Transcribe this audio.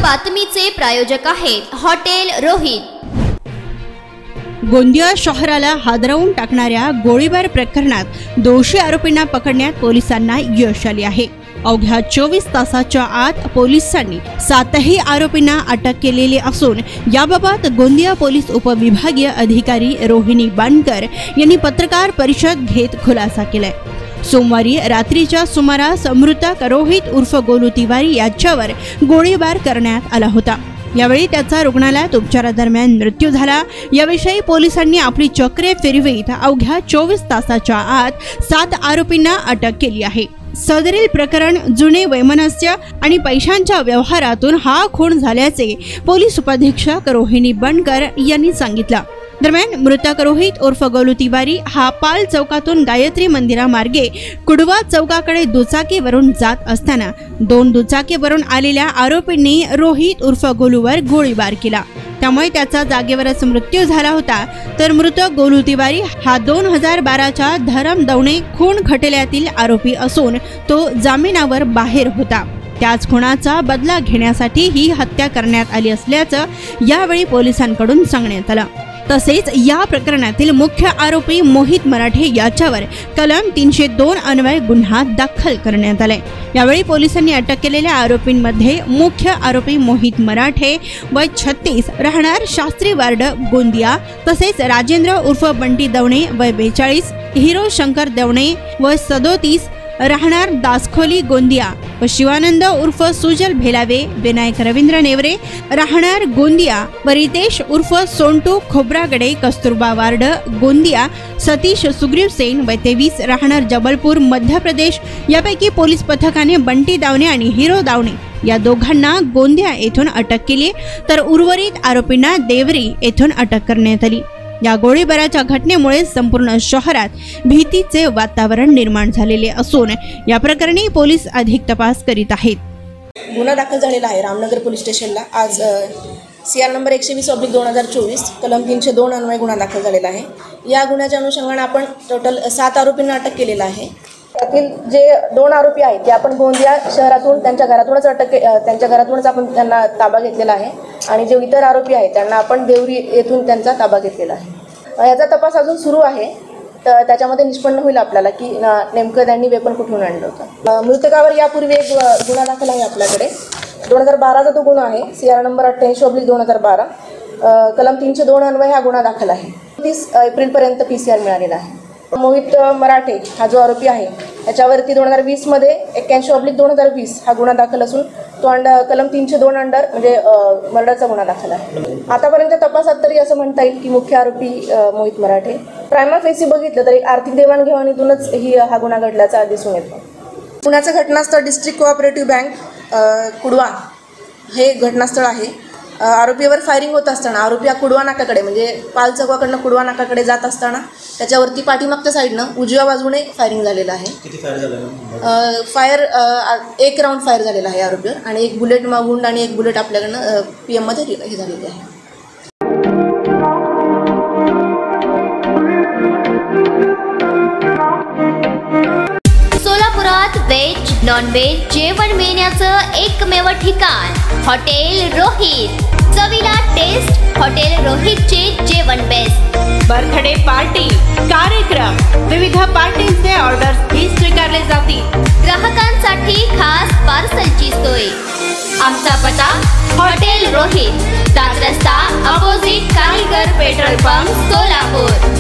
बातमीचे प्रायोजक आहेत हॉटेल रोहित। गोंदिया शहराला हादरवून टाकणाऱ्या गोळीबार प्रकरणात दोषी आरोपींना पकडण्यात पोलिसांना यश आले आहे। अवघ्या 24 तासाच्या आत पोलिसांनी 7ही आरोपींना अटक केलेली असून याबाबत गोंदिया पोलीस उपविभागीय अधिकारी रोहिणी बाणकर यांनी पत्रकार परिषद घेत खुलासा केलाय। सोमवारी रात्रीच्या सुमारास मृतक रोहित उर्फ गोलू तिवारी याच्यावर गोळीबार करण्यात आला होता। यावेळी त्याचा रुग्णालयात उपचारादरम्यान मृत्यू झाला। याविषयी पोलिसांनी आपली चक्रे फिरवीत अवघ्या 24 तासाच्या आत 7 आरोपींना अटक केली आहे। सदरील प्रकरण जुने वैमनस्य आणि पैशांच्या व्यवहारातून हा खून झाल्याचे पोलीस उपाधीक्षक रोहिणी बाणकर यांनी सांगितलं। दरम्यान मृतक रोहित उर्फ गोलू तिवारी हा पाल चौकातून गायत्री मंदिरामार्गे कुडवा चौकाकडे दुचाकीवरून जात असताना 2 दुचाकीवरून आलेल्या आरोपींनी रोहित उर्फ गोलूवर गोळीबार केला। त्यामुळे त्याचा जागेवरच मृत्यू झाला होता। तर मृतक गोलू तिवारी हा 2012च्या धरम दवणे खून खटल्यातील आरोपी असून तो जामिनावर बाहेर होता। त्याच खुनाचा बदला घेण्यासाठी ही हत्या करण्यात आली असल्याचं यावेळी पोलिसांकडून सांगण्यात आलं। तसेच या प्रकरणातील मुख्य आरोपी मोहित मराठे याच्यावर कलम 302 अन्वये गुन्हा दाखल करण्यात आलाय। यावेळी पोलिसांनी अटक केलेल्या आरोपींमध्ये मुख्य आरोपी मोहित मराठे वय 36 राहणार शास्त्री वार्ड गोंदिया, तसेच राजेंद्र उर्फ बंटी दवणे वय 42, हिरो शंकर दवणे वय 37 राहणार दासखोली गोंदिया व शिवानंद उर्फ सुजल भेलावे, विनायक रवींद्र नेवरे राहणार गोंदिया व रितेश उर्फ सोंटू खोब्रागडे कस्तुरबा वार्ड गोंदिया, सतीश सुग्रीव सेन वय 23 राहणार जबलपूर मध्य प्रदेश यापैकी पोलीस पथकाने बंटी दावणे आणि हिरो दावणे या दोघांना गोंदिया येथून अटक केली, तर उर्वरित आरोपींना देवरी येथून अटक करण्यात आली। या गोळीबाराच्या घटनेमुळे संपूर्ण शहरात भीतीचे वातावरण निर्माण झालेले असून या प्रकरणी पोलीस अधिक तपास करीत आहेत। गुन्हा दाखल झालेला आहे रामनगर पोलीस स्टेशनला। आज CR नंबर 120/2024 कलम 302 अन्वये गुन्हा दाखल झालेला आहे। या गुन्ह्याच्या अनुषंगाने आपण टोटल 7 आरोपींना अटक केलेला आहे। त्यातील जे 2 आरोपी आहेत ते आपण गोंदिया शहरातून त्यांच्या घरातूनच आपण त्यांना ताबा घेतलेला आहे आणि जे इतर आरोपी आहेत त्यांना आपण देवरी येथून त्यांचा ताबा घेतलेला आहे। याचा तपास अजून सुरू आहे, तर त्याच्यामध्ये निष्पन्न होईल आपल्याला की नेमकं त्यांनी वेपन कुठून आणलं होतं। मृतकावर यापूर्वी एक गुन्हा दाखल आहे आपल्याकडे। 2012चा तो गुन्हा आहे, CR नंबर 88/2012 कलम 302 अन्वये हा गुन्हा दाखल आहे। 30 एप्रिलपर्यंत PCR मिळालेला आहे। मोहित मराठे हा जो आरोपी आहे त्याच्यावरती 2020 मध्ये 81/2020 हा गुन्हा दाखल असून तो कलम 302 अंडर म्हणजे मर्डरचा गुन्हा दाखल आहे। आतापर्यंत तपासात तरी असं म्हणता येईल की मुख्य आरोपी मोहित मराठे प्रायमा फेसी बघितलं तर आर्थिक देवाणघेवाणीतूनच हा गुन्हा घडल्याचा दिसून येतो। पुण्याचं घटनास्थळ डिस्ट्रिक्ट कोऑपरेटिव्ह बँक कुडवा हे घटनास्थळ आहे। आरोपीवर फायरिंग होत असताना आरोपी कुडवा नाकाकडे म्हणजे पाल चौकाकडनं कुडवा नाकाकडे जात असताना त्याच्यावरती पाठीमागच्या साईडनं उजव्या बाजूने फायरिंग झालेलं आहे। किती फायर झालं? फायर 1 राऊंड फायर झालेला आहे आरोपीवर आणि 1 बुलेट मागून आणि 1 बुलेट आपल्याकडनं PM मध्ये हे झालेली आहे। सोलापुरात व्हेज नॉन व्हेज जेवण मिळण्याचं एकमेव ठिकाण हॉटेल रोहित। चवीला टेस्ट हॉटेल रोहितचे जेवण बेस्ट। बर्थडे पार्टी, कार्यक्रम, विविध पार्टींचे ऑर्डर्स ही स्वीकारले जातील। ग्राहकांसाठी खास पार्सलची सोय। आमचा पत्ता हॉटेल रोहित, दास रस्ता अपोजिट कारीगर पेट्रोल पंप सोलापूर।